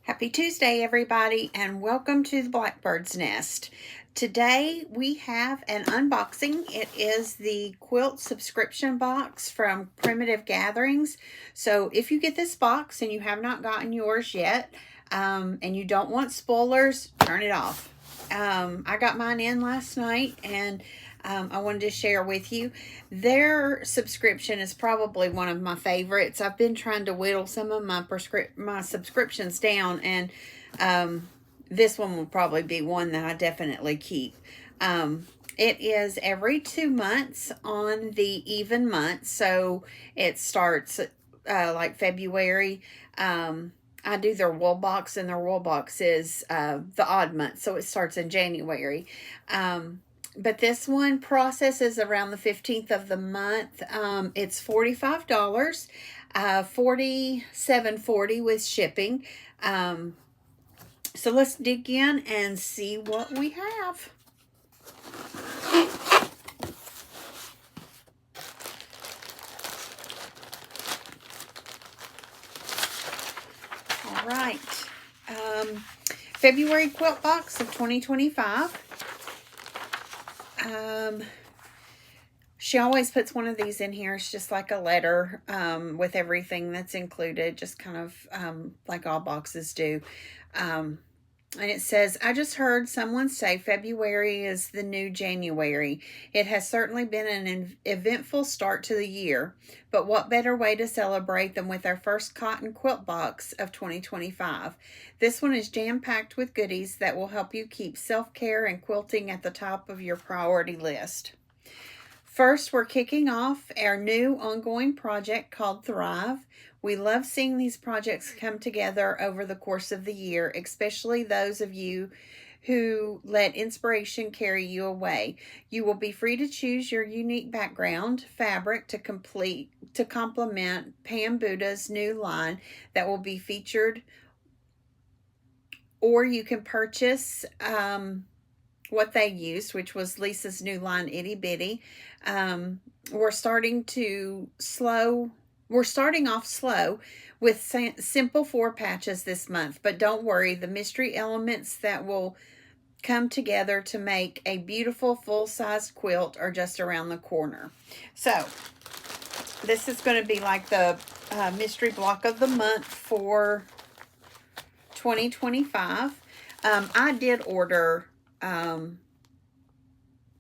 Happy Tuesday, everybody, and welcome to the Blackbird's Nest. Today we have an unboxing. It is the Quilt subscription box from Primitive Gatherings. So if you get this box and you have not gotten yours yet, and you don't want spoilers, turn it off. I got mine in last night, and I wanted to share with you. Their subscription is probably one of my favorites. I've been trying to whittle some of my subscriptions down, and this one will probably be one that I definitely keep. It is every 2 months on the even month, so it starts like February. I do their wool box, and their wool box is the odd month, so it starts in January. But this one processes around the 15th of the month. It's $45, $47.40 with shipping. So let's dig in and see what we have. All right. February quilt box of 2025. She always puts one of these in here. It's just like a letter with everything that's included, just kind of like all boxes do. And it says, I just heard someone say February is the new January. It has certainly been an eventful start to the year, but what better way to celebrate than with our first cotton quilt box of 2025. This one is jam-packed with goodies that will help you keep self-care and quilting at the top of your priority list. First, we're kicking off our new ongoing project called Thrive. We love seeing these projects come together over the course of the year, especially those of you who let inspiration carry you away. You will be free to choose your unique background fabric to complement Pam Buddha's new line that will be featured, or you can purchase what they used, which was Lisa's new line, Itty Bitty. We're starting off slow with simple 4 patches this month, but don't worry, the mystery elements that will come together to make a beautiful full-sized quilt are just around the corner. So this is going to be like the mystery block of the month for 2025. I did order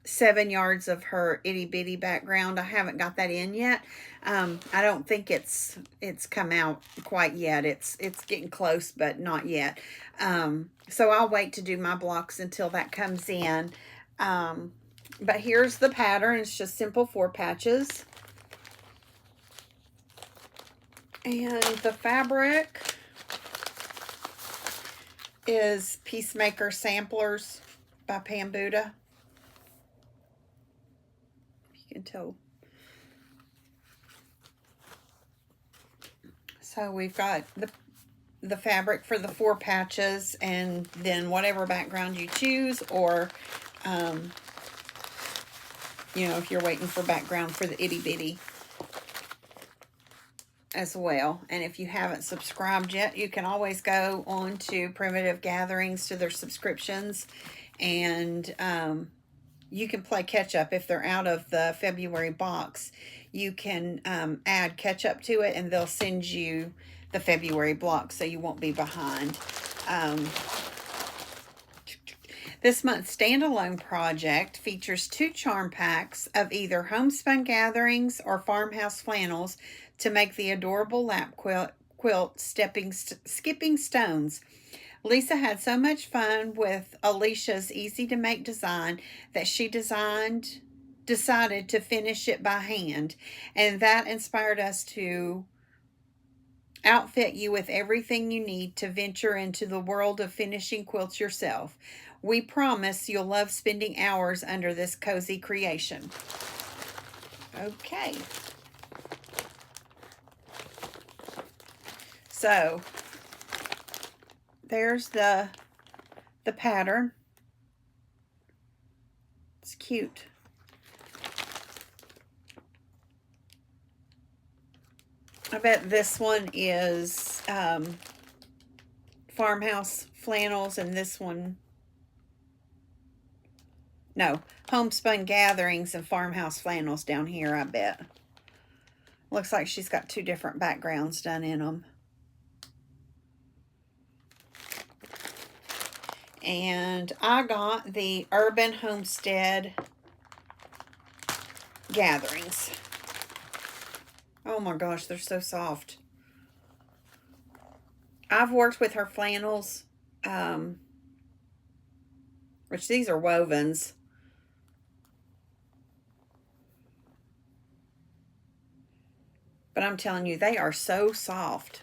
7 yards of her itty bitty background. I haven't got that in yet. I don't think it's come out quite yet. It's getting close, but not yet. So I'll wait to do my blocks until that comes in. But here's the pattern. It's just simple 4 patches. And the fabric is Peacemaker Samplers by Pam Buddha. You can tell. So we've got the fabric for the 4 patches, and then whatever background you choose, or you know, if you're waiting for background for the itty bitty as well. And if you haven't subscribed yet, you can always go on to Primitive Gatherings to their subscriptions, and you can play catch up. If they're out of the February box, you can add catch up to it, and they'll send you the February block so you won't be behind. This month's standalone project features 2 charm packs of either homespun gatherings or farmhouse flannels to make the adorable lap quilt skipping stones. Lisa had so much fun with Alicia's easy-to-make design that she decided to finish it by hand, and that inspired us to outfit you with everything you need to venture into the world of finishing quilts yourself. We promise you'll love spending hours under this cozy creation. Okay. So there's the pattern. It's cute. I bet this one is farmhouse flannels, and this one, no, homespun gatherings and farmhouse flannels down here, I bet. Looks like she's got two different backgrounds done in them. And I got the Urban Homestead gatherings. Oh my gosh, they're so soft. I've worked with her flannels, which these are wovens. But I'm telling you, they are so soft.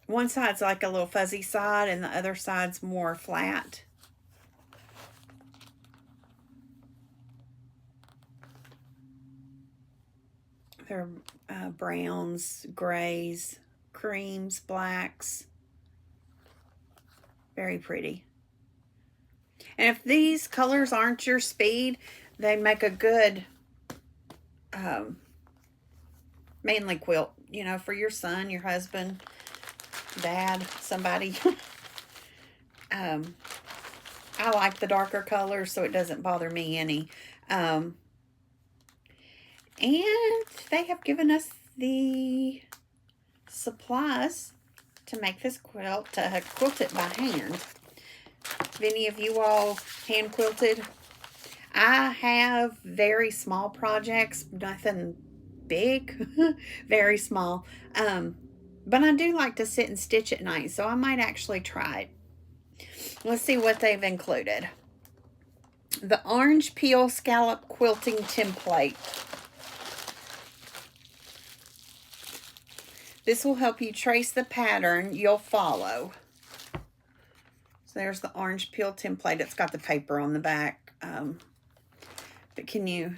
One side's like a little fuzzy side, and the other side's more flat. They're browns, grays, creams, blacks. Very pretty. And if these colors aren't your speed, they make a good manly quilt, you know, for your son, your husband, dad, somebody. I like the darker colors, so it doesn't bother me any. And they have given us the supplies to make this quilt, to quilt it by hand. Have any of you all hand quilted? I have very small projects, nothing big, very small. But I do like to sit and stitch at night, so I might actually try it. Let's see what they've included. The orange peel scallop quilting template. This will help you trace the pattern you'll follow. So there's the orange peel template. It's got the paper on the back. But can you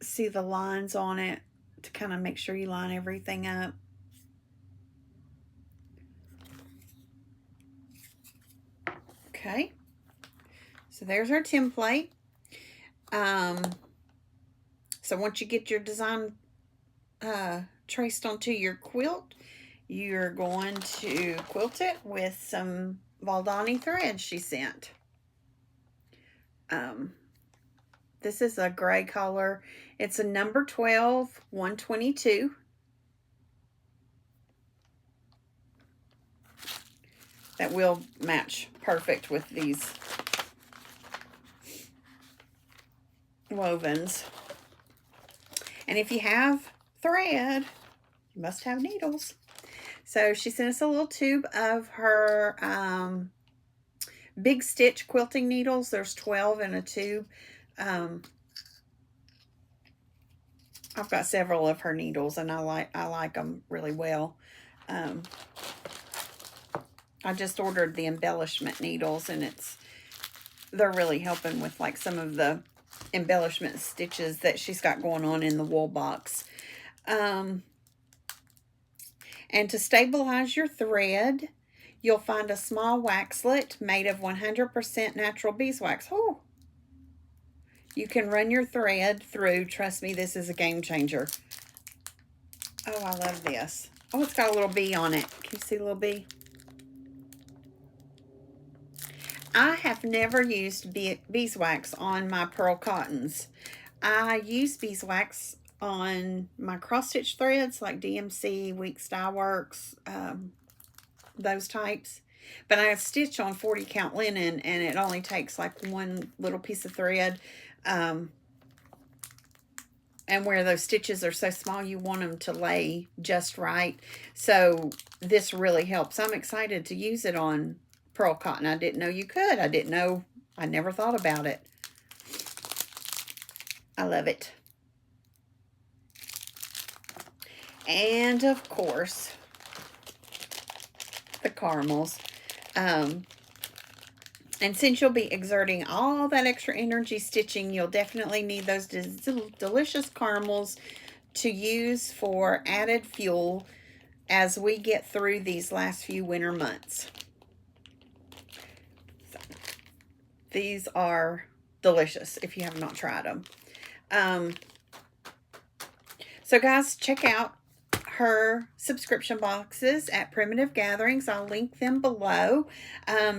see the lines on it to kind of make sure you line everything up? Okay. So there's our template. So once you get your design traced onto your quilt, you're going to quilt it with some Valdani thread she sent. This is a gray color. It's a number 12, 122. That will match perfect with these wovens. And if you have thread, you must have needles. So she sent us a little tube of her Big Stitch quilting needles. There's 12 in a tube. I've got several of her needles, and I like them really well. I just ordered the embellishment needles, and they're really helping with like some of the embellishment stitches that she's got going on in the wool box. And to stabilize your thread, you'll find a small waxlet made of 100% natural beeswax. Oh, you can run your thread through. Trust me, this is a game changer. Oh, I love this. Oh, it's got a little bee on it. Can you see the little bee? I have never used beeswax on my pearl cottons. I use beeswax on my cross-stitch threads like DMC, Weeks Dye Works, those types. But I stitch on 40 count linen, and it only takes like one little piece of thread. And where those stitches are so small, you want them to lay just right. So this really helps. I'm excited to use it on pearl cotton. I didn't know you could. I didn't know. I never thought about it. I love it. And of course, the caramels. And since you'll be exerting all that extra energy stitching, you'll definitely need those delicious caramels to use for added fuel as we get through these last few winter months. So, these are delicious if you have not tried them. So guys, check out her subscription boxes at Primitive Gatherings. I'll link them below.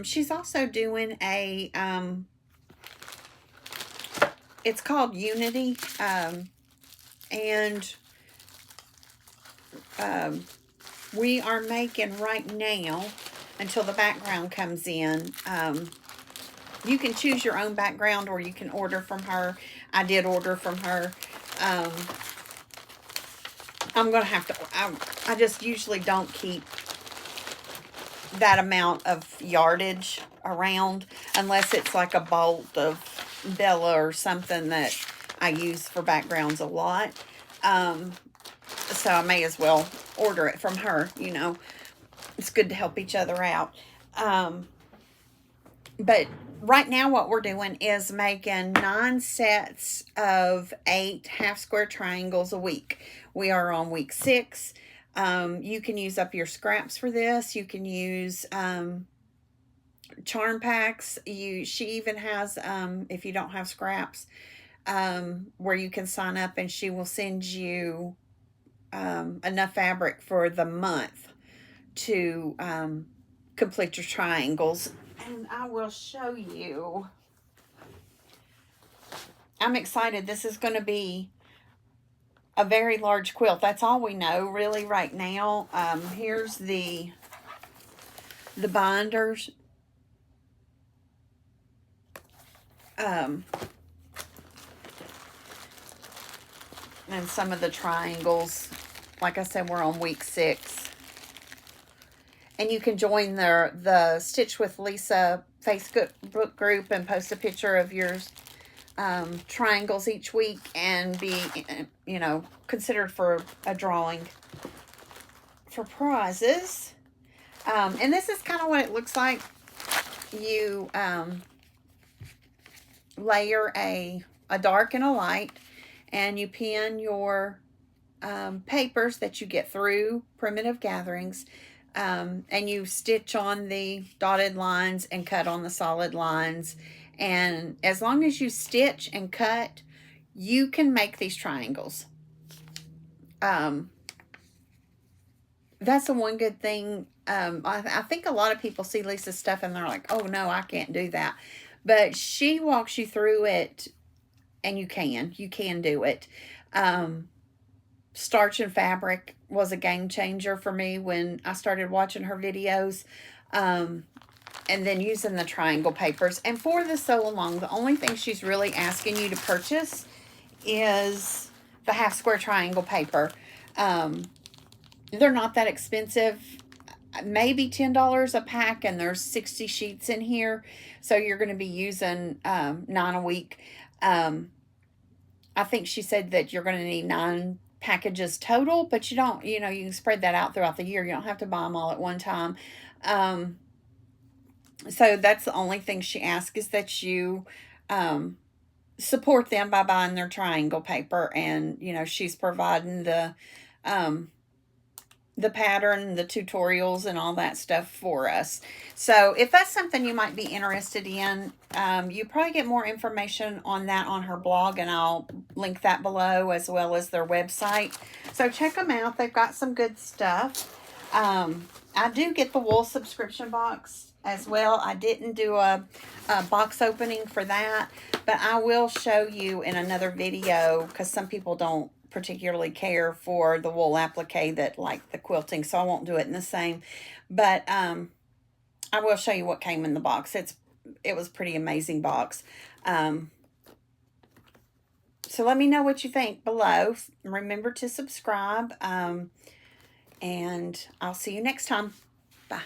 She's also doing a, it's called Unity, and we are making right now, until the background comes in, you can choose your own background or you can order from her. I did order from her. I'm going to have to, I just usually don't keep that amount of yardage around unless it's like a bolt of Bella or something that I use for backgrounds a lot. So I may as well order it from her, you know. It's good to help each other out. But right now what we're doing is making 9 sets of 8 half square triangles a week. We are on week 6. You can use up your scraps for this. You can use charm packs. She even has, if you don't have scraps, where you can sign up and she will send you enough fabric for the month to complete your triangles. And I will show you. I'm excited. This is going to be a very large quilt. That's all we know really right now. Here's the binders. And some of the triangles. Like I said, we're on week 6. And you can join the Stitch with Lisa Facebook group and post a picture of your triangles each week and be, you know, considered for a drawing for prizes. And this is kind of what it looks like. You layer a dark and a light, and you pin your papers that you get through Primitive Gatherings. And you stitch on the dotted lines and cut on the solid lines. And as long as you stitch and cut, you can make these triangles. That's the one good thing. I think a lot of people see Lisa's stuff and they're like, oh no, I can't do that. But she walks you through it, and you can do it. Starch and fabric was a game changer for me when I started watching her videos. And then using the triangle papers. And for the sew along, the only thing she's really asking you to purchase is the half square triangle paper. They're not that expensive. Maybe $10 a pack, and there's 60 sheets in here. So you're going to be using 9 a week. I think she said that you're going to need 9 packages total, but you don't, you know, you can spread that out throughout the year. You don't have to buy them all at one time. So that's the only thing she asks, is that you support them by buying their triangle paper. And, you know, she's providing the pattern, the tutorials, and all that stuff for us. So if that's something you might be interested in, you probably get more information on that on her blog, and I'll link that below, as well as their website. So check them out. They've got some good stuff. I do get the wool subscription box as well. I didn't do a box opening for that, but I will show you in another video, because some people don't particularly care for the wool applique that like the quilting, so I won't do it in the same. But I will show you what came in the box. It was a pretty amazing box. So let me know what you think below. Remember to subscribe, and I'll see you next time. Bye.